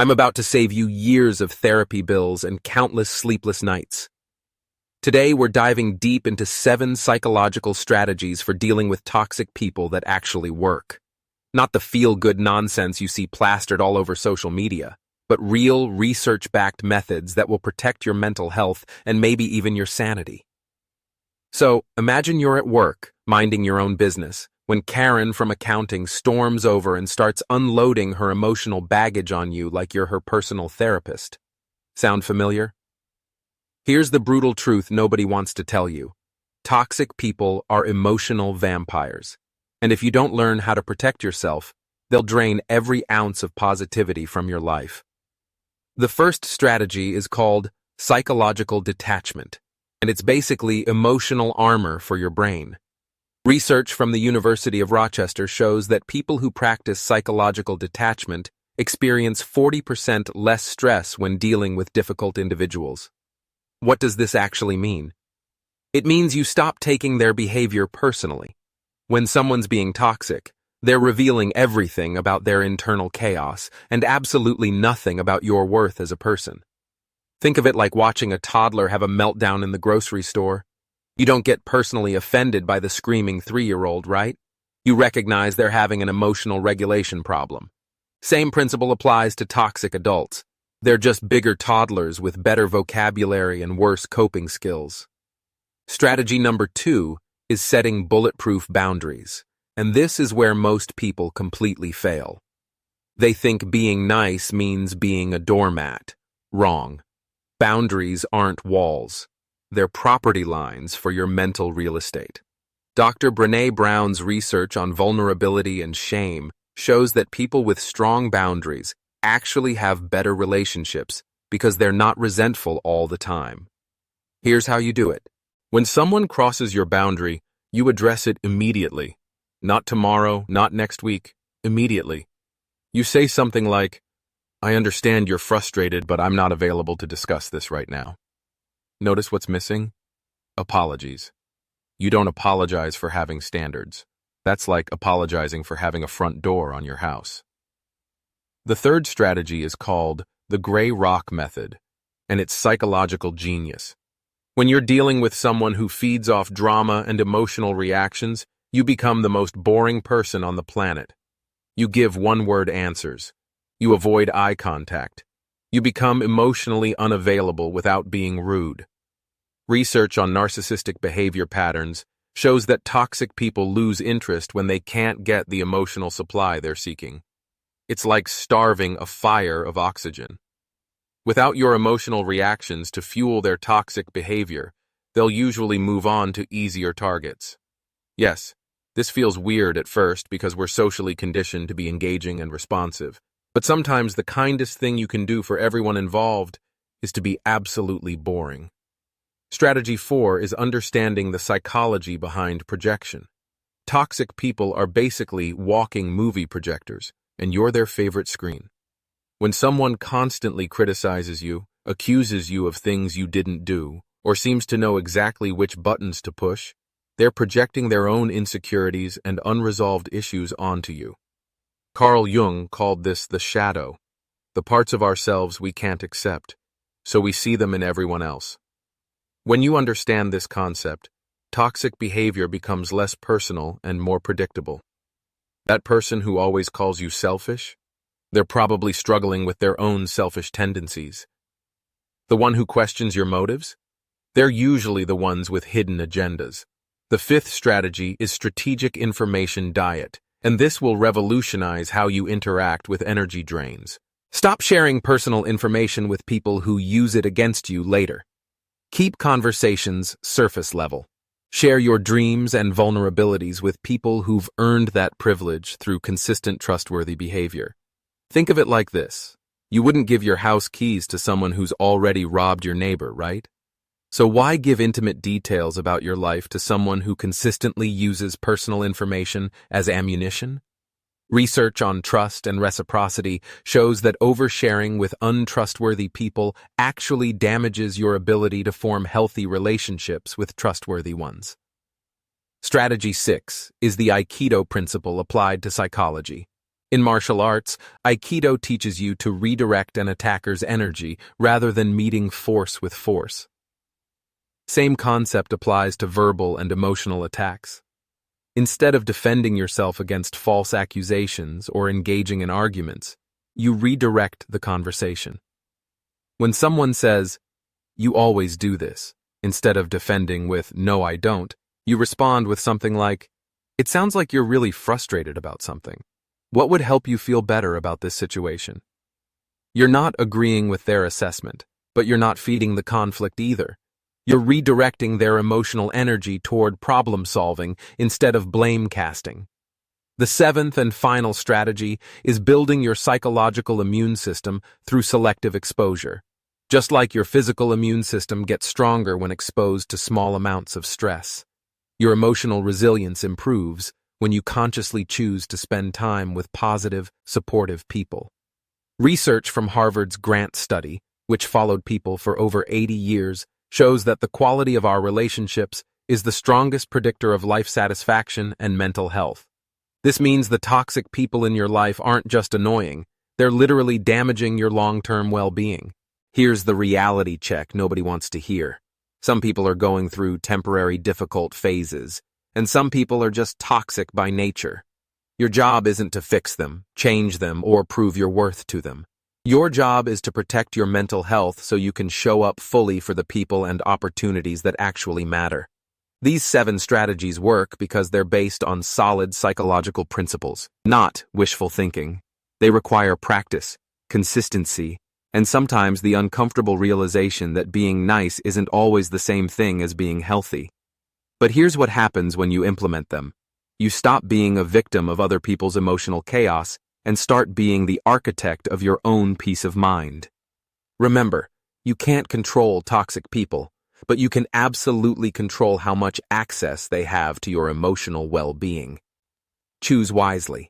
I'm about to save you years of therapy bills and countless sleepless nights. Today, we're diving deep into 7 psychological strategies for dealing with toxic people that actually work. Not the feel-good nonsense you see plastered all over social media, but real, research-backed methods that will protect your mental health and maybe even your sanity. So, imagine you're at work, minding your own business, when Karen from accounting storms over and starts unloading her emotional baggage on you like you're her personal therapist. Sound familiar? Here's the brutal truth nobody wants to tell you. Toxic people are emotional vampires. And if you don't learn how to protect yourself, they'll drain every ounce of positivity from your life. The first strategy is called psychological detachment, and it's basically emotional armor for your brain. Research from the University of Rochester shows that people who practice psychological detachment experience 40% less stress when dealing with difficult individuals. What does this actually mean? It means you stop taking their behavior personally. When someone's being toxic, they're revealing everything about their internal chaos and absolutely nothing about your worth as a person. Think of it like watching a toddler have a meltdown in the grocery store. You don't get personally offended by the screaming 3-year-old, right? You recognize they're having an emotional regulation problem. Same principle applies to toxic adults. They're just bigger toddlers with better vocabulary and worse coping skills. Strategy number 2 is setting bulletproof boundaries, and this is where most people completely fail. They think being nice means being a doormat. Wrong. Boundaries aren't walls. They're property lines for your mental real estate. Dr. Brené Brown's research on vulnerability and shame shows that people with strong boundaries actually have better relationships because they're not resentful all the time. Here's how you do it. When someone crosses your boundary, you address it immediately. Not tomorrow, not next week, immediately. You say something like, "I understand you're frustrated, but I'm not available to discuss this right now." Notice what's missing? Apologies. You don't apologize for having standards. That's like apologizing for having a front door on your house. The third strategy is called the gray rock method, and it's psychological genius. When you're dealing with someone who feeds off drama and emotional reactions, you become the most boring person on the planet. You give one-word answers. You avoid eye contact. You become emotionally unavailable without being rude. Research on narcissistic behavior patterns shows that toxic people lose interest when they can't get the emotional supply they're seeking. It's like starving a fire of oxygen. Without your emotional reactions to fuel their toxic behavior, they'll usually move on to easier targets. Yes, this feels weird at first because we're socially conditioned to be engaging and responsive, but sometimes the kindest thing you can do for everyone involved is to be absolutely boring. Strategy 4 is understanding the psychology behind projection. Toxic people are basically walking movie projectors, and you're their favorite screen. When someone constantly criticizes you, accuses you of things you didn't do, or seems to know exactly which buttons to push, they're projecting their own insecurities and unresolved issues onto you. Carl Jung called this the shadow, the parts of ourselves we can't accept, so we see them in everyone else. When you understand this concept, toxic behavior becomes less personal and more predictable. That person who always calls you selfish, they're probably struggling with their own selfish tendencies. The one who questions your motives, they're usually the ones with hidden agendas. The 5th strategy is strategic information diet, and this will revolutionize how you interact with energy drains. Stop sharing personal information with people who use it against you later. Keep conversations surface level. Share your dreams and vulnerabilities with people who've earned that privilege through consistent trustworthy behavior. Think of it like this. You wouldn't give your house keys to someone who's already robbed your neighbor, right? So why give intimate details about your life to someone who consistently uses personal information as ammunition? Research on trust and reciprocity shows that oversharing with untrustworthy people actually damages your ability to form healthy relationships with trustworthy ones. Strategy 6 is the Aikido principle applied to psychology. In martial arts, Aikido teaches you to redirect an attacker's energy rather than meeting force with force. Same concept applies to verbal and emotional attacks. Instead of defending yourself against false accusations or engaging in arguments, you redirect the conversation. When someone says, "You always do this," instead of defending with, "No, I don't," you respond with something like, "It sounds like you're really frustrated about something. What would help you feel better about this situation?" You're not agreeing with their assessment, but you're not feeding the conflict either. You're redirecting their emotional energy toward problem solving instead of blame casting. The seventh and final strategy is building your psychological immune system through selective exposure. Just like your physical immune system gets stronger when exposed to small amounts of stress, your emotional resilience improves when you consciously choose to spend time with positive, supportive people. Research from Harvard's Grant study, which followed people for over 80 years, shows that the quality of our relationships is the strongest predictor of life satisfaction and mental health. This means the toxic people in your life aren't just annoying, they're literally damaging your long-term well-being. Here's the reality check nobody wants to hear. Some people are going through temporary difficult phases, and some people are just toxic by nature. Your job isn't to fix them, change them, or prove your worth to them. Your job is to protect your mental health so you can show up fully for the people and opportunities that actually matter. These 7 strategies work because they're based on solid psychological principles, not wishful thinking. They require practice, consistency, and sometimes the uncomfortable realization that being nice isn't always the same thing as being healthy. But here's what happens when you implement them. You stop being a victim of other people's emotional chaos and start being the architect of your own peace of mind. Remember, you can't control toxic people, but you can absolutely control how much access they have to your emotional well-being. Choose wisely.